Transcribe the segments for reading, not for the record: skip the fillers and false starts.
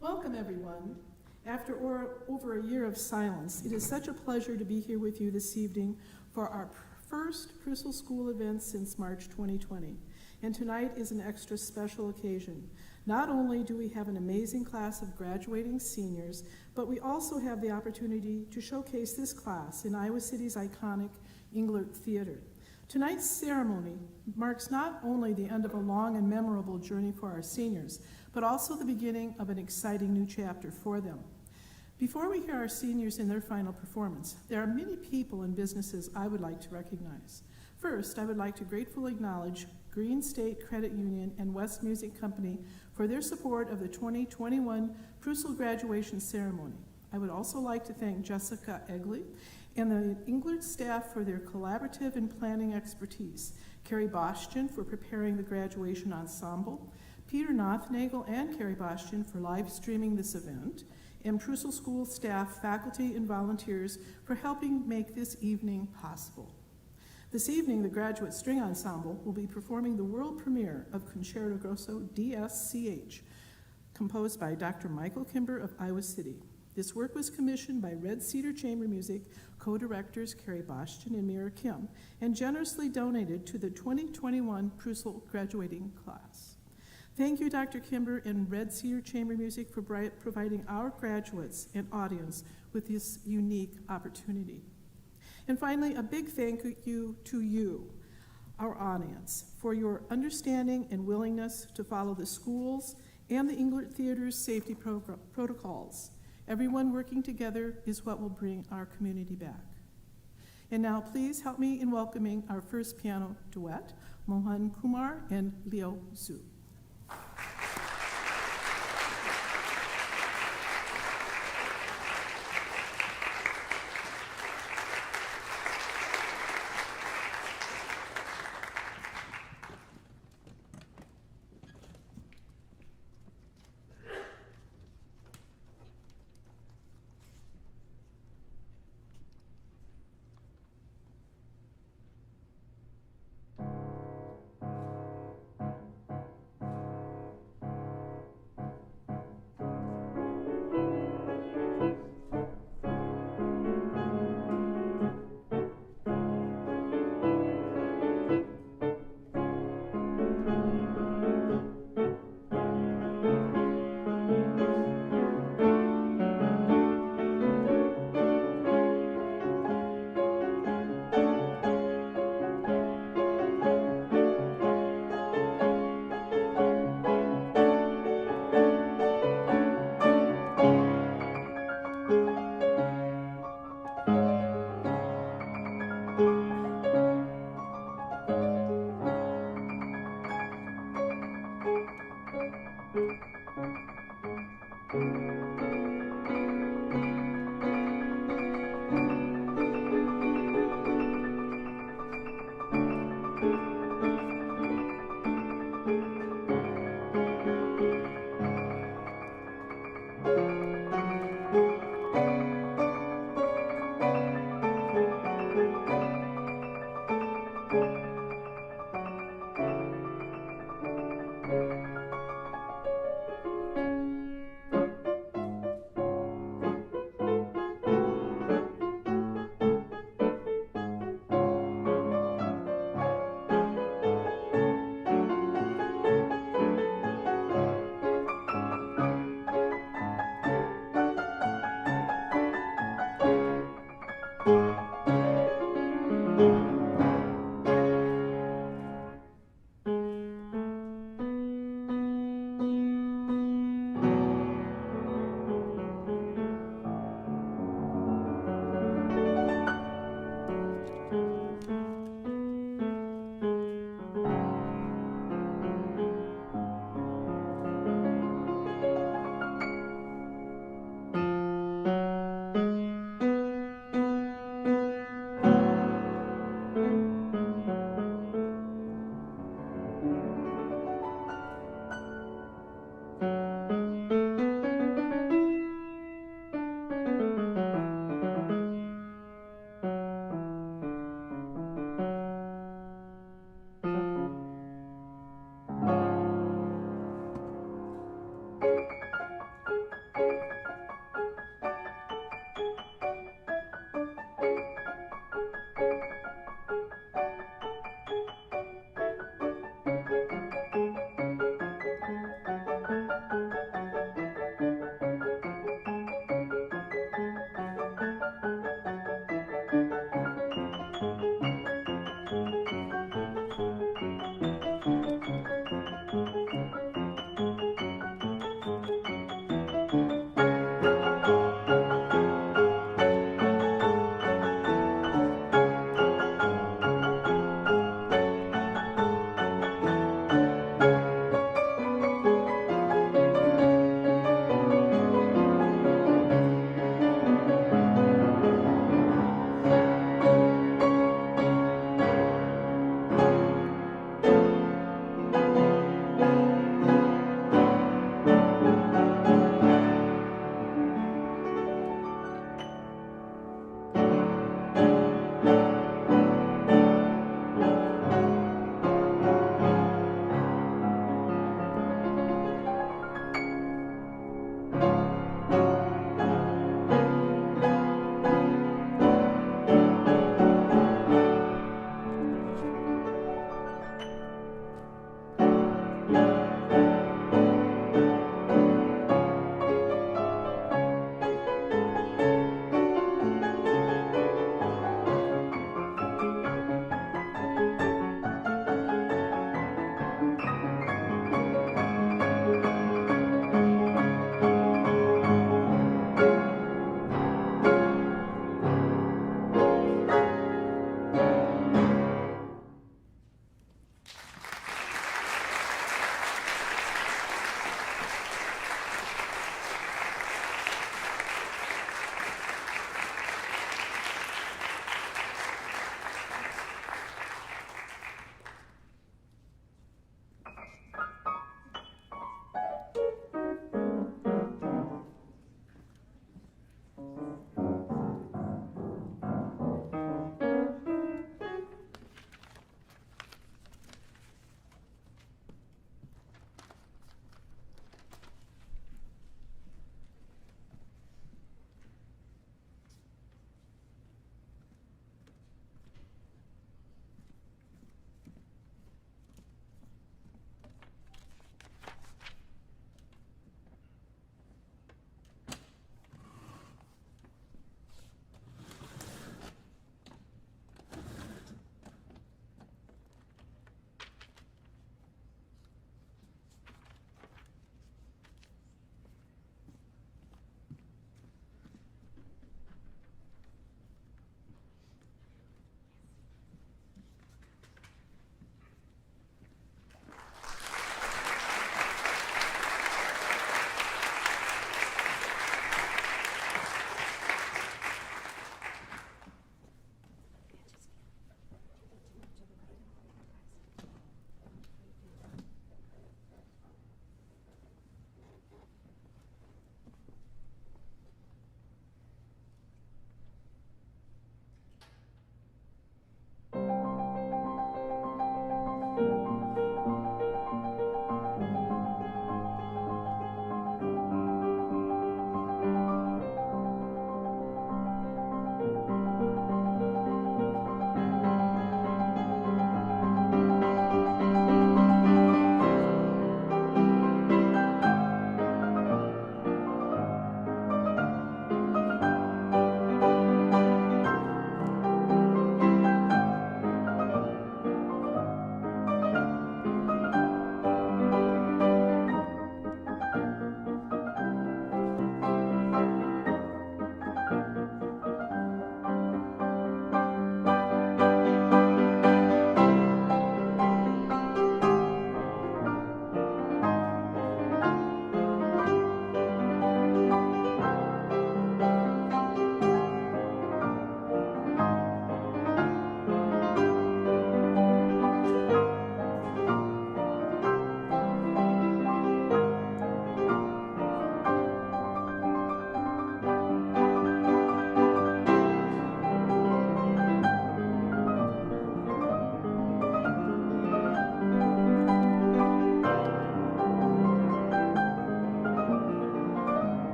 Welcome, everyone. After over a year of silence, it is such a pleasure to be here with you this evening for our first Preucil School event since March 2020. And tonight is an extra special occasion. Not only do we have an amazing class of graduating seniors, but we also have the opportunity to showcase this class in Iowa City's iconic Englert Theater. Tonight's ceremony marks not only the end of a long and memorable journey for our seniors, but also the beginning of an exciting new chapter for them. Before we hear our seniors in their final performance, there are many people and businesses I would like to recognize. First, I would like to gratefully acknowledge Green State Credit Union and West Music Company for their support of the 2021 Preucil graduation ceremony. I would also like to thank Jessica Egley and the Englert staff for their collaborative and planning expertise, Carrie Bostian for preparing the graduation ensemble, Peter Nothnagel and Carrie Bostian for live streaming this event, and Preucil School staff, faculty, and volunteers for helping make this evening possible. This evening, the Graduate String Ensemble will be performing the world premiere of Concerto Grosso DSCH, composed by Dr. Michael Kimber of Iowa City. This work was commissioned by Red Cedar Chamber Music co-directors Carrie Bostian and Mira Kim, and generously donated to the 2021 Preucil graduating class. Thank you, Dr. Kimber and Red Cedar Chamber Music, for providing our graduates and audience with this unique opportunity. And finally, a big thank you to you, our audience, for your understanding and willingness to follow the schools and the Englert Theater's safety protocols. Everyone working together is what will bring our community back. And now please help me in welcoming our first piano duet, Mohan Kumar and Leo Zhu.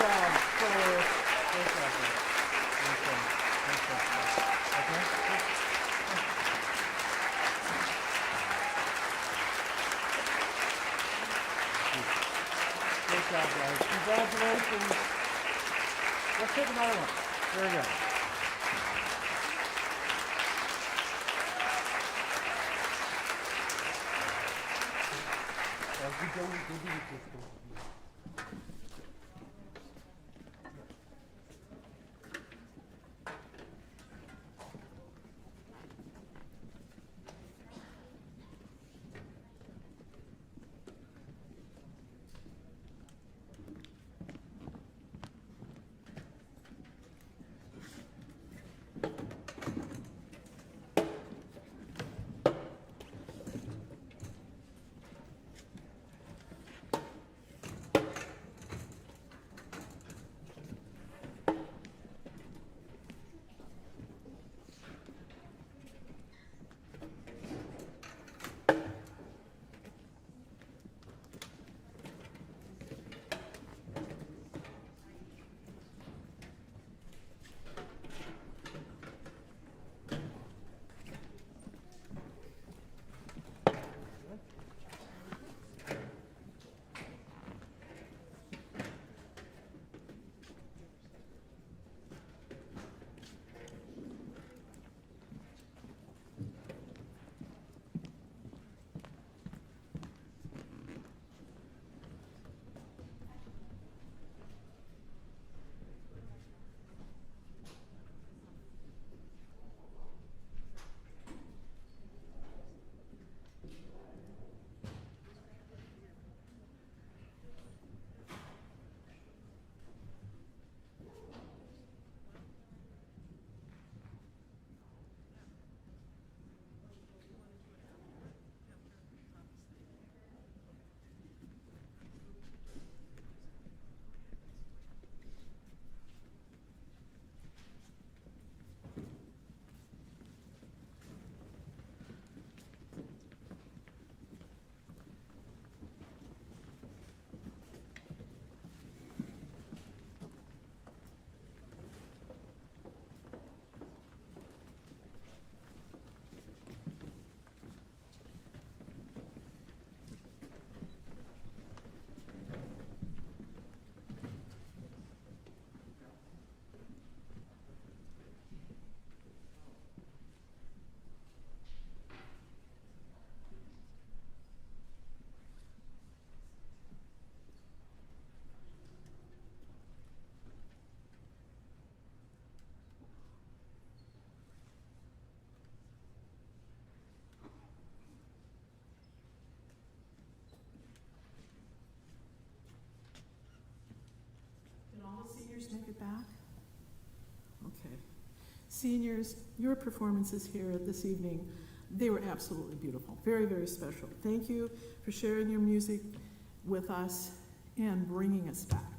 job. Great job. Okay. Great job, guys. Congratulations. Let's take another one. Very good. Make it back? Okay. Seniors, your performances here this evening, they were absolutely beautiful. Very, very special. Thank you for sharing your music with us and bringing us back.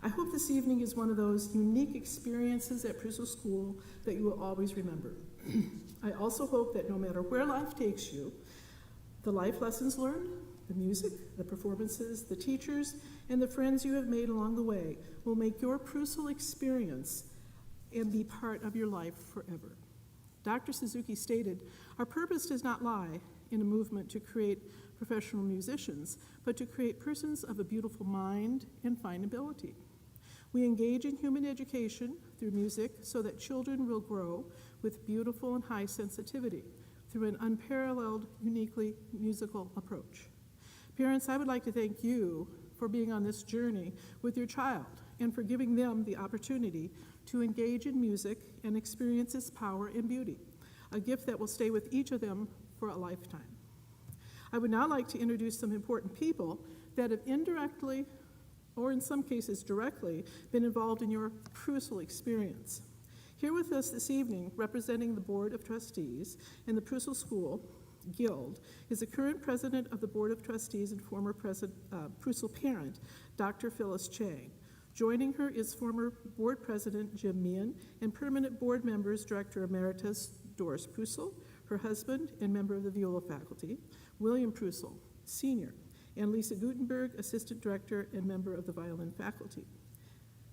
I hope this evening is one of those unique experiences at Preucil School that you will always remember. I also hope that no matter where life takes you, the life lessons learned, the music, the performances, the teachers, and the friends you have made along the way will make your Preucil experience and be part of your life forever. Dr. Suzuki stated, "Our purpose does not lie in a movement to create professional musicians, but to create persons of a beautiful mind and fine ability. We engage in human education through music so that children will grow with beautiful and high sensitivity through an unparalleled, uniquely musical approach." Parents, I would like to thank you for being on this journey with your child and for giving them the opportunity to engage in music and experience its power and beauty, a gift that will stay with each of them for a lifetime. I would now like to introduce some important people that have indirectly, or in some cases directly, been involved in your Preucil experience. Here with us this evening, representing the Board of Trustees and the Preucil School Guild, is the current president of the Board of Trustees and former Preucil parent, Dr. Phyllis Chang. Joining her is former board president Jim Meehan and permanent board members Director Emeritus Doris Preucil, her husband and member of the viola faculty, William Preucil, Sr., and Lisa Gutenberg, assistant director and member of the violin faculty.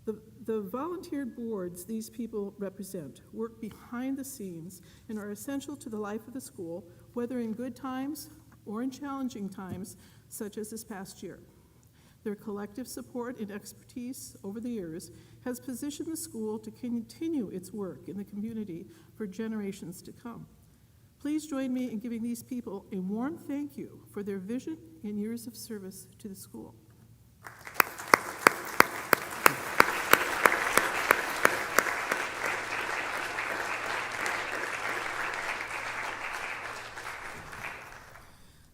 The volunteered boards these people represent work behind the scenes and are essential to the life of the school, whether in good times or in challenging times, such as this past year. Their collective support and expertise over the years has positioned the school to continue its work in the community for generations to come. Please join me in giving these people a warm thank you for their vision and years of service to the school.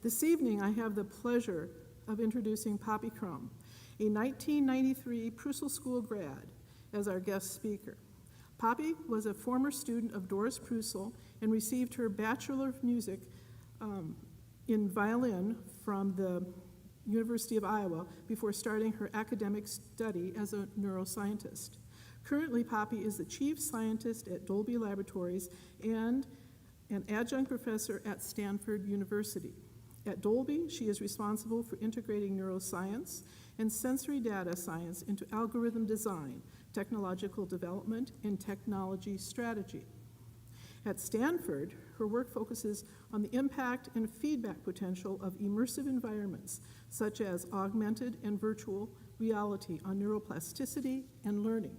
This evening, I have the pleasure of introducing Poppy Crum, a 1993 Preucil School grad, as our guest speaker. Poppy was a former student of Doris Preucil and received her Bachelor of Music in violin from the University of Iowa before starting her academic study as a neuroscientist. Currently, Poppy is the chief scientist at Dolby Laboratories and an adjunct professor at Stanford University. At Dolby, she is responsible for integrating neuroscience and sensory data science into algorithm design, technological development, and technology strategy. At Stanford, her work focuses on the impact and feedback potential of immersive environments, such as augmented and virtual reality on neuroplasticity and learning.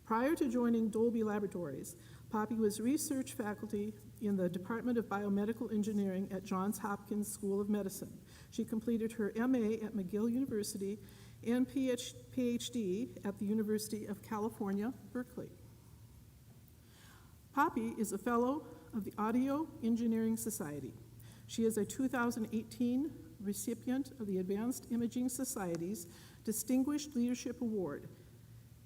Prior to joining Dolby Laboratories, Poppy was research faculty in the Department of Biomedical Engineering at Johns Hopkins School of Medicine. She completed her MA at McGill University and PhD at the University of California, Berkeley. Poppy is a fellow of the Audio Engineering Society. She is a 2018 recipient of the Advanced Imaging Society's Distinguished Leadership Award,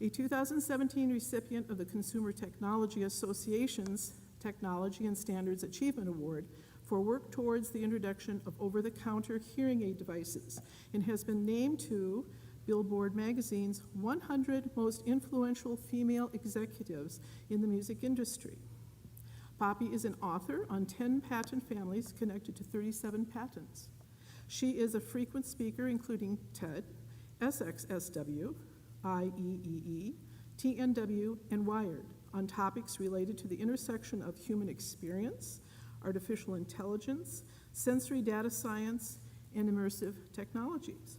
a 2017 recipient of the Consumer Technology Association's Technology and Standards Achievement Award for work towards the introduction of over-the-counter hearing aid devices, and has been named to Billboard magazine's 100 most influential female executives in the music industry. Poppy is an author on 10 patent families connected to 37 patents. She is a frequent speaker, including TED, SXSW, IEEE, TNW, and Wired, on topics related to the intersection of human experience, artificial intelligence, sensory data science, and immersive technologies.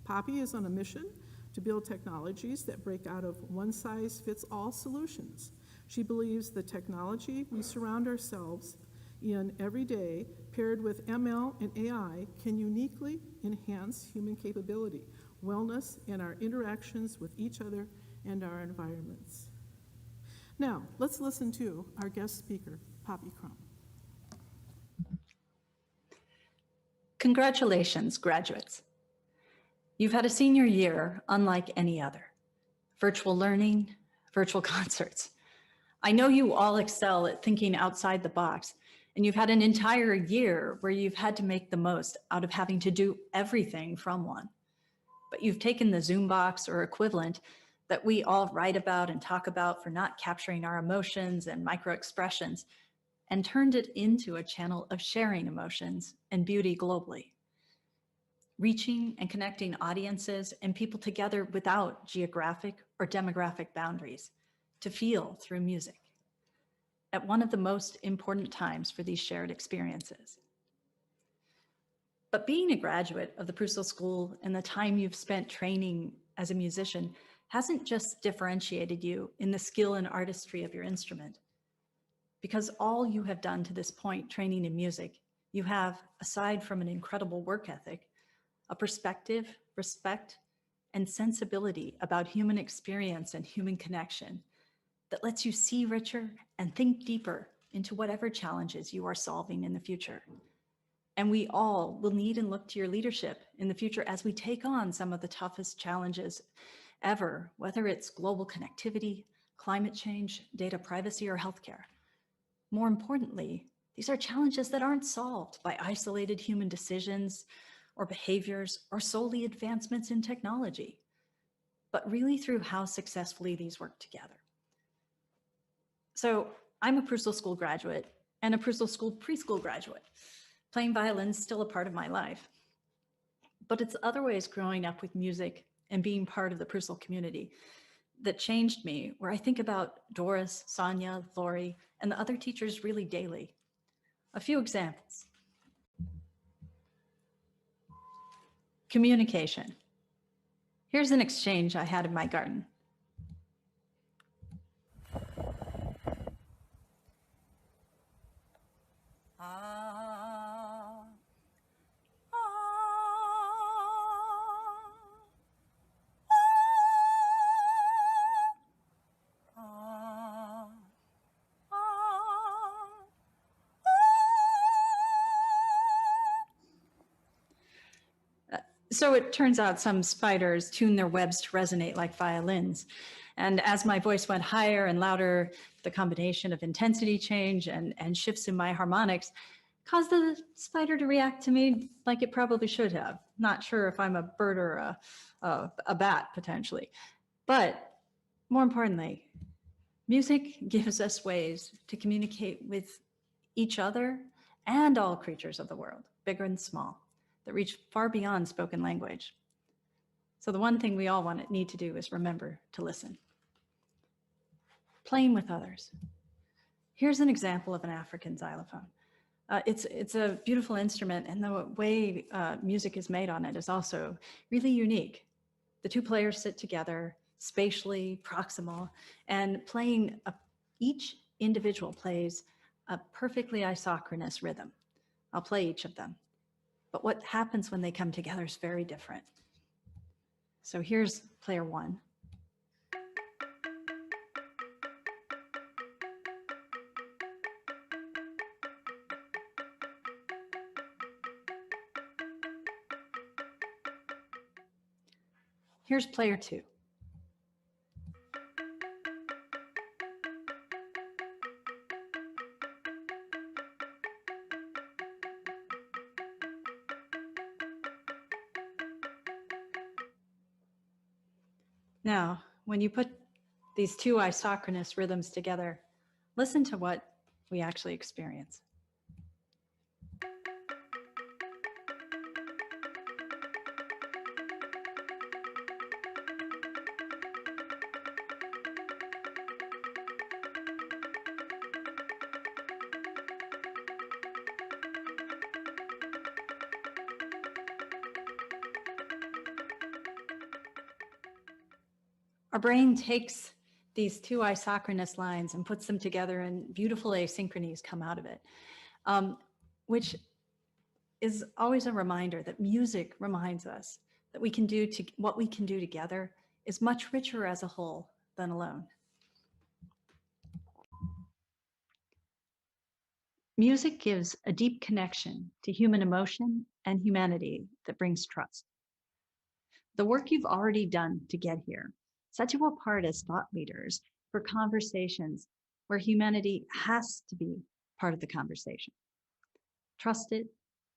Poppy is on a mission to build technologies that break out of one-size-fits-all solutions. She believes the technology we surround ourselves in every day, paired with ML and AI, can uniquely enhance human capability, wellness, and our interactions with each other and our environments. Now, let's listen to our guest speaker, Poppy Crum. Congratulations, graduates. You've had a senior year unlike any other. Virtual learning, virtual concerts. I know you all excel at thinking outside the box, and you've had an entire year where you've had to make the most out of having to do everything from one. But you've taken the Zoom box or equivalent that we all write about and talk about for not capturing our emotions and micro-expressions, and turned it into a channel of sharing emotions and beauty globally. Reaching and connecting audiences and people together without geographic or demographic boundaries, to feel through music, at one of the most important times for these shared experiences. But being a graduate of the Preucil School and the time you've spent training as a musician hasn't just differentiated you in the skill and artistry of your instrument. Because all you have done to this point training in music, you have, aside from an incredible work ethic, a perspective, respect, and sensibility about human experience and human connection that lets you see richer and think deeper into whatever challenges you are solving in the future. And we all will need and look to your leadership in the future as we take on some of the toughest challenges ever, whether it's global connectivity, climate change, data privacy, or healthcare. More importantly, these are challenges that aren't solved by isolated human decisions or behaviors or solely advancements in technology, but really through how successfully these work together. So I'm a Preucil School graduate and a Preucil School preschool graduate. Playing violin is still a part of my life, but it's other ways growing up with music and being part of the Preucil community that changed me, where I think about Doris, Sonia, Lori, and the other teachers really daily. A few examples. Communication. Here's an exchange I had in my garden. So it turns out some spiders tune their webs to resonate like violins. And as my voice went higher and louder, the combination of intensity change and shifts in my harmonics caused the spider to react to me like it probably should have. Not sure if I'm a bird or a bat, potentially. But more importantly, music gives us ways to communicate with each other and all creatures of the world, bigger and small, that reach far beyond spoken language. So the one thing we all need to do is remember to listen. Playing with others. Here's an example of an African xylophone. It's a beautiful instrument, and the way music is made on it is also really unique. The two players sit together, spatially, proximal, and each individual plays a perfectly isochronous rhythm. I'll play each of them. But what happens when they come together is very different. So here's player one. Here's player two. Now, when you put these two isochronous rhythms together, listen to what we actually experience. Our brain takes these two isochronous lines and puts them together, and beautiful asynchronies come out of it, which is always a reminder that music reminds us that what we can do together is much richer as a whole than alone. Music gives a deep connection to human emotion and humanity that brings trust. The work you've already done to get here sets you apart as thought leaders for conversations where humanity has to be part of the conversation. Trust it,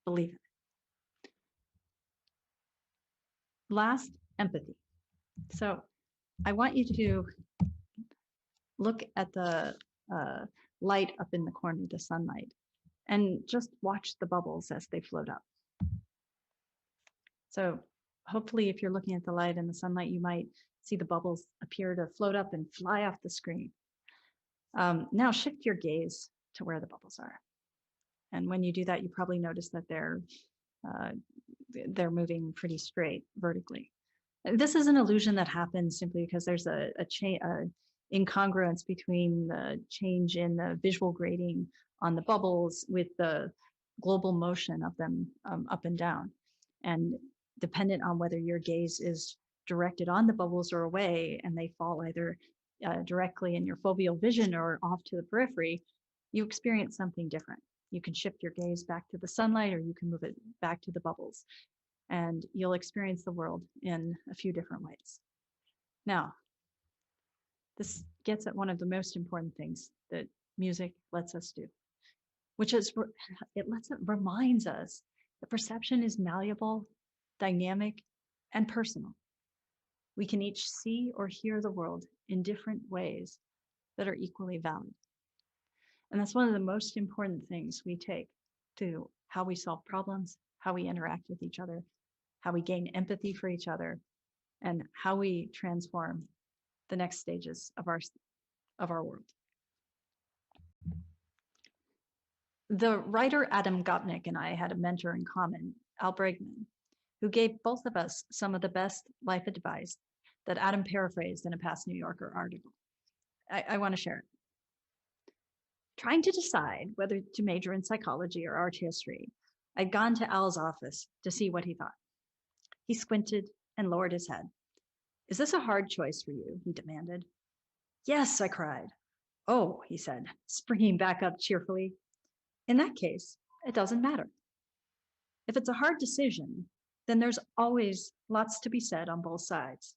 believe it. Last, empathy. So I want you to look at the light up in the corner, the sunlight, and just watch the bubbles as they float up. So hopefully if you're looking at the light and the sunlight, you might see the bubbles appear to float up and fly off the screen. Now shift your gaze to where the bubbles are. And when you do that, you probably notice that they're moving pretty straight vertically. This is an illusion that happens simply because there's a incongruence between the change in the visual grading on the bubbles with the global motion of them up and down. And dependent on whether your gaze is directed on the bubbles or away, and they fall either directly in your foveal vision or off to the periphery, you experience something different. You can shift your gaze back to the sunlight, or you can move it back to the bubbles, and you'll experience the world in a few different ways. Now, this gets at one of the most important things that music lets us do, which is it reminds us that perception is malleable, dynamic, and personal. We can each see or hear the world in different ways that are equally valid. And that's one of the most important things we take to how we solve problems, how we interact with each other, how we gain empathy for each other, and how we transform the next stages of our world. The writer Adam Gopnik and I had a mentor in common, Al Bregman, who gave both of us some of the best life advice that Adam paraphrased in a past New Yorker article. I want to share it. Trying to decide whether to major in psychology or art history, I'd gone to Al's office to see what he thought. He squinted and lowered his head. "Is this a hard choice for you?" he demanded. "Yes," I cried. "Oh," he said, springing back up cheerfully. "In that case, it doesn't matter. If it's a hard decision, then there's always lots to be said on both sides.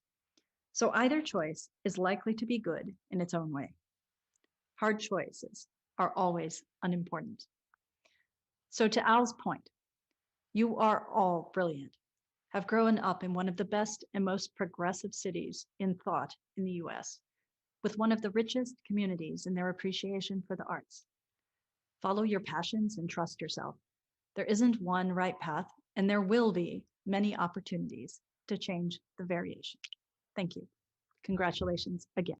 So either choice is likely to be good in its own way. Hard choices are always unimportant." So to Al's point, you are all brilliant, have grown up in one of the best and most progressive cities in thought in the US, with one of the richest communities in their appreciation for the arts. Follow your passions and trust yourself. There isn't one right path, and there will be many opportunities to change the variation. Thank you. Congratulations again.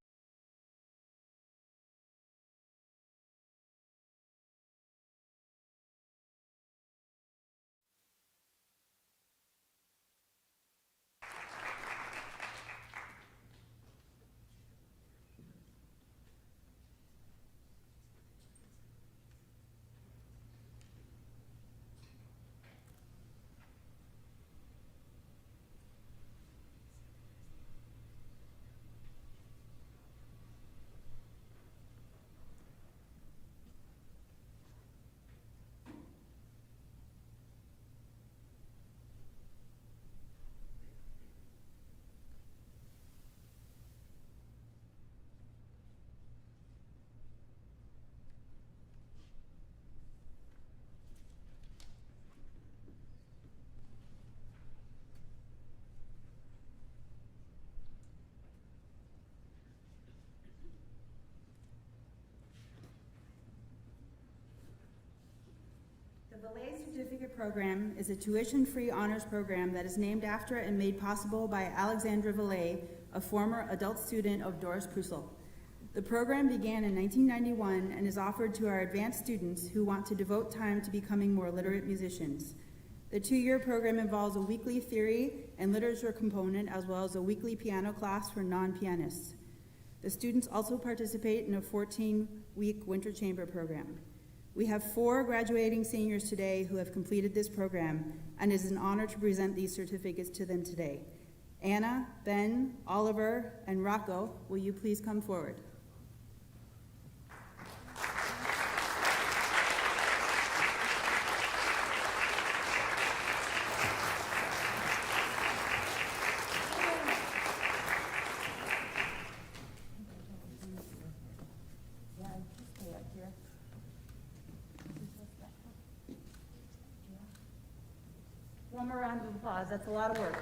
The Valet Certificate Program is a tuition-free honors program that is named after and made possible by Alexandra Valet, a former adult student of Doris Preucil. The program began in 1991 and is offered to our advanced students who want to devote time to becoming more literate musicians. The two-year program involves a weekly theory and literature component as well as a weekly piano class for non-pianists. The students also participate in a 14-week winter chamber program. We have 4 graduating seniors today who have completed this program, and it is an honor to present these certificates to them today. Anna, Ben, Oliver, and Rocco, will you please come forward? One more round of applause. That's a lot of work.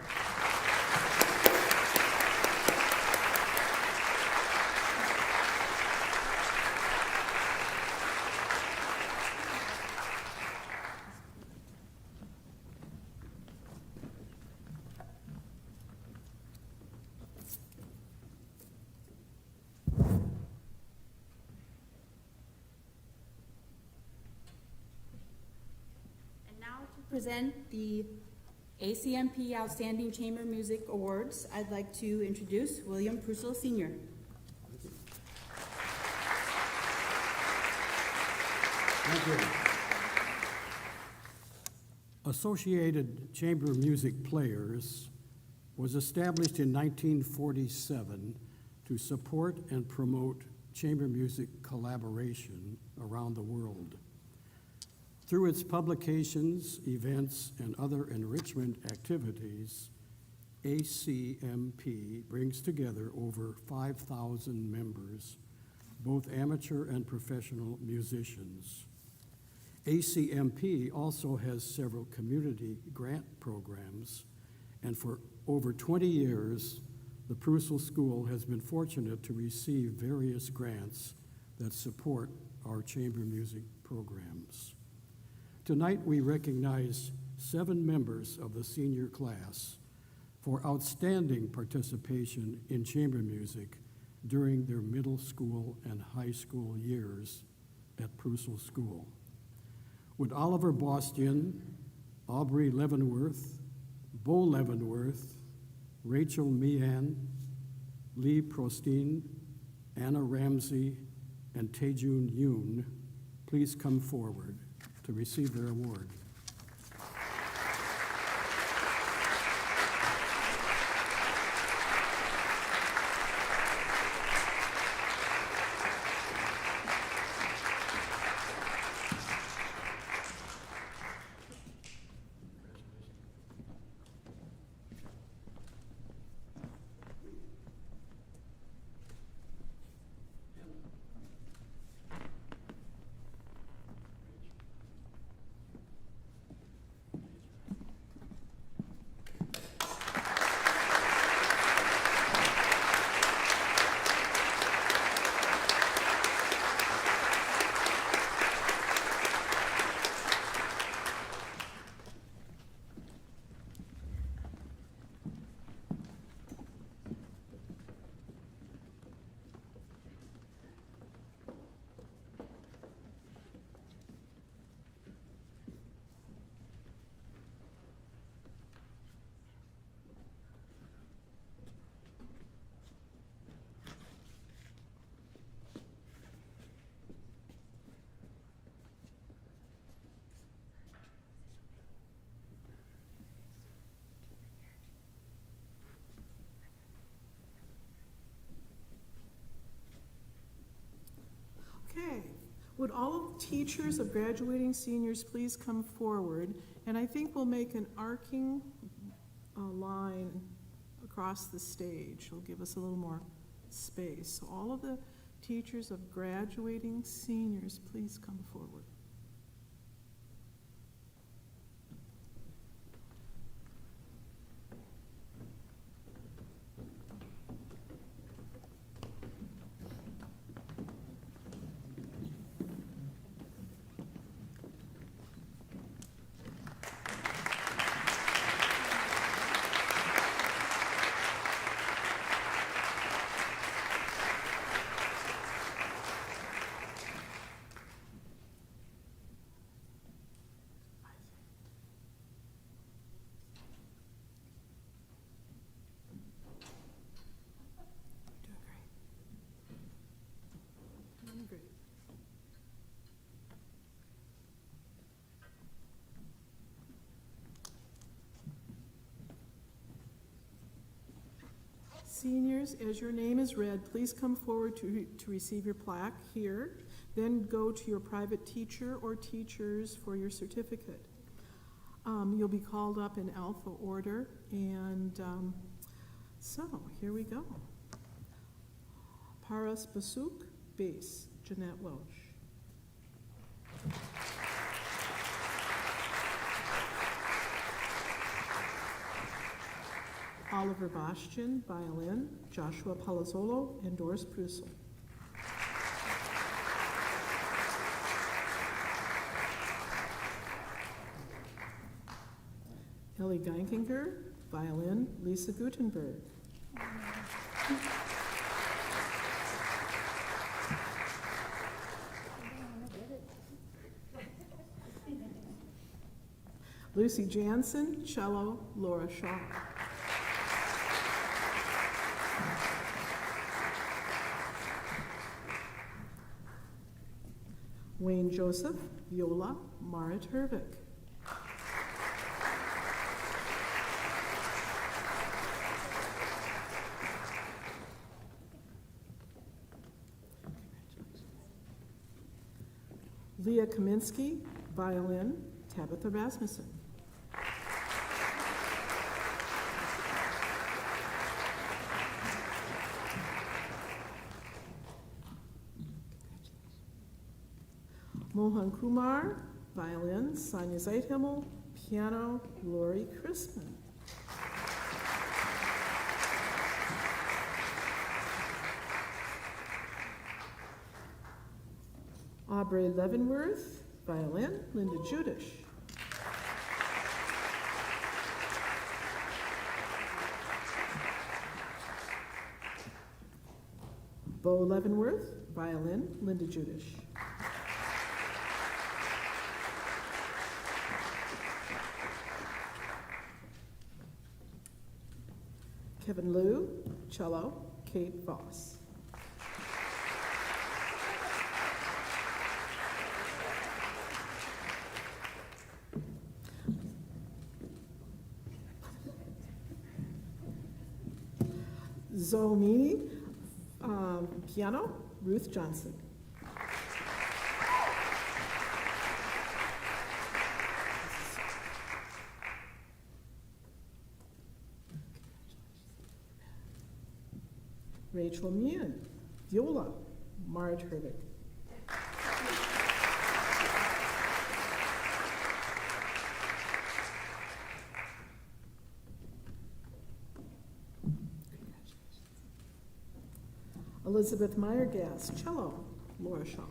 And now to present the ACMP Outstanding Chamber Music Awards, I'd like to introduce William Preucil Sr. Thank you. Associated Chamber Music Players was established in 1947 to support and promote chamber music collaboration around the world. Through its publications, events, and other enrichment activities, ACMP brings together over 5,000 members, both amateur and professional musicians. ACMP also has several community grant programs, and for over 20 years, the Preucil School has been fortunate to receive various grants that support our chamber music programs. Tonight, we recognize 7 members of the senior class for outstanding participation in chamber music during their middle school and high school years at Preucil School. Would Oliver Bostian, Aubrey Leavenworth, Bo Leavenworth, Rachel Meehan, Lee Prostine, Anna Ramsey, and Tejun Yoon please come forward to receive their award? Okay, would all teachers of graduating seniors please come forward? And I think we'll make an arcing line across the stage. It'll give us a little more space. So all of the teachers of graduating seniors, please come forward. Great. Seniors, as your name is read, please come forward to receive your plaque here. Then go to your private teacher or teachers for your certificate. You'll be called up in alpha order, and so here we go. Paras Basuk, bass, Jeanette Welsh. Oliver Bastian, violin, Joshua Palazzolo, and Doris Preucil. Ellie Geinkinger, violin, Lisa Gutenberg. Lucy Jansen, cello, Laura Shaw. Wayne Joseph, viola, Marit Hervik. Leah Kaminsky, violin, Tabitha Rasmussen. Mohan Kumar, violin, Sonia Zeithimmel, piano, Lori Crispin. Aubrey Leavenworth, violin, Linda Judish. Bo Leavenworth, violin, Linda Judish. Kevin Liu, cello, Kate Voss. Zoe Meany, piano, Ruth Johnson. Rachel Meehan, viola, Marit Hervig. Elizabeth Meyergas, cello, Laura Shaw.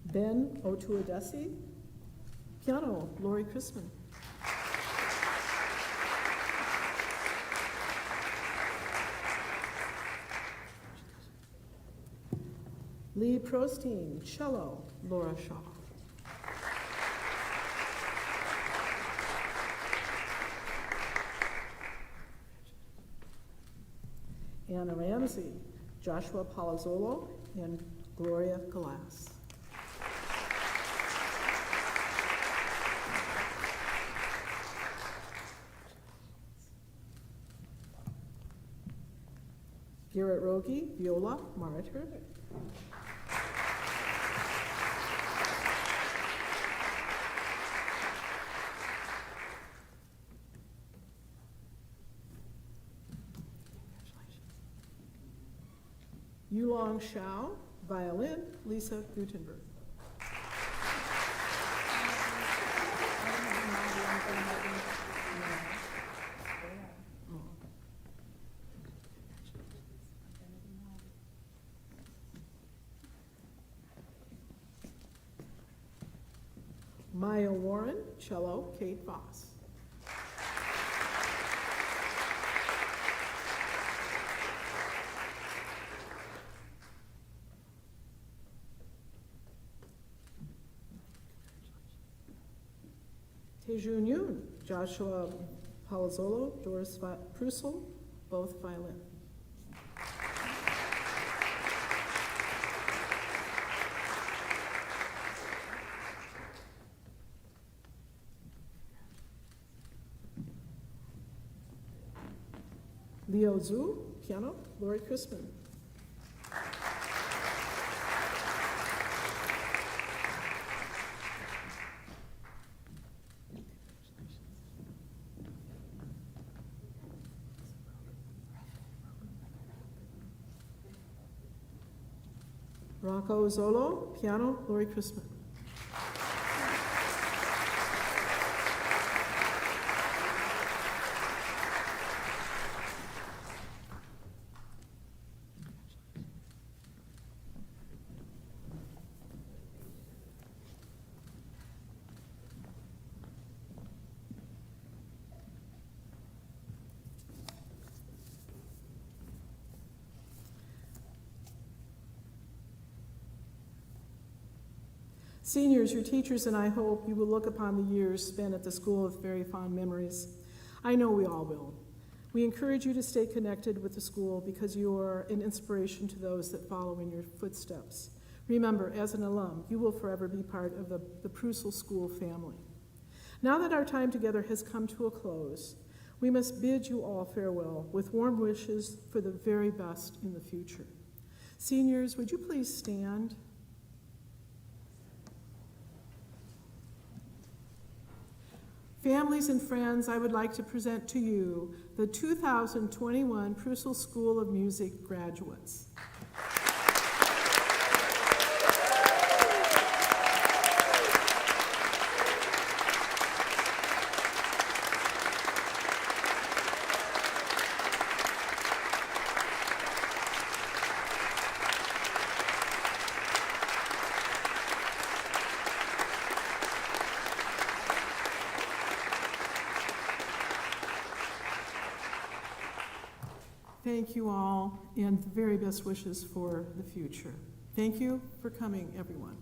Ben Otuadesi, piano, Lori Chrisman. Lee Prostein, cello, Laura Shaw. Anna Ramsey, Joshua Palazzolo, and Gloria Glass. Garrett Rogie, viola, Marit Hervig. Yulong Shao, violin, Lisa Gutenberg. Maya Warren, cello, Kate Voss. Tejun Yoon, Joshua Palazzolo, Doris Preucil, both violin. Leo Zhu, piano, Lori Chrisman. Rocco Zolo, piano, Lori Chrisman. Seniors, your teachers and I hope you will look upon the years spent at the school with very fond memories. I know we all will. We encourage you to stay connected with the school because you are an inspiration to those that follow in your footsteps. Remember, as an alum, you will forever be part of the Preucil School family. Now that our time together has come to a close, we must bid you all farewell with warm wishes for the very best in the future. Seniors, would you please stand? Families and friends, I would like to present to you the 2021 Preucil School of Music graduates. Thank you all, and the very best wishes for the future. Thank you for coming, everyone.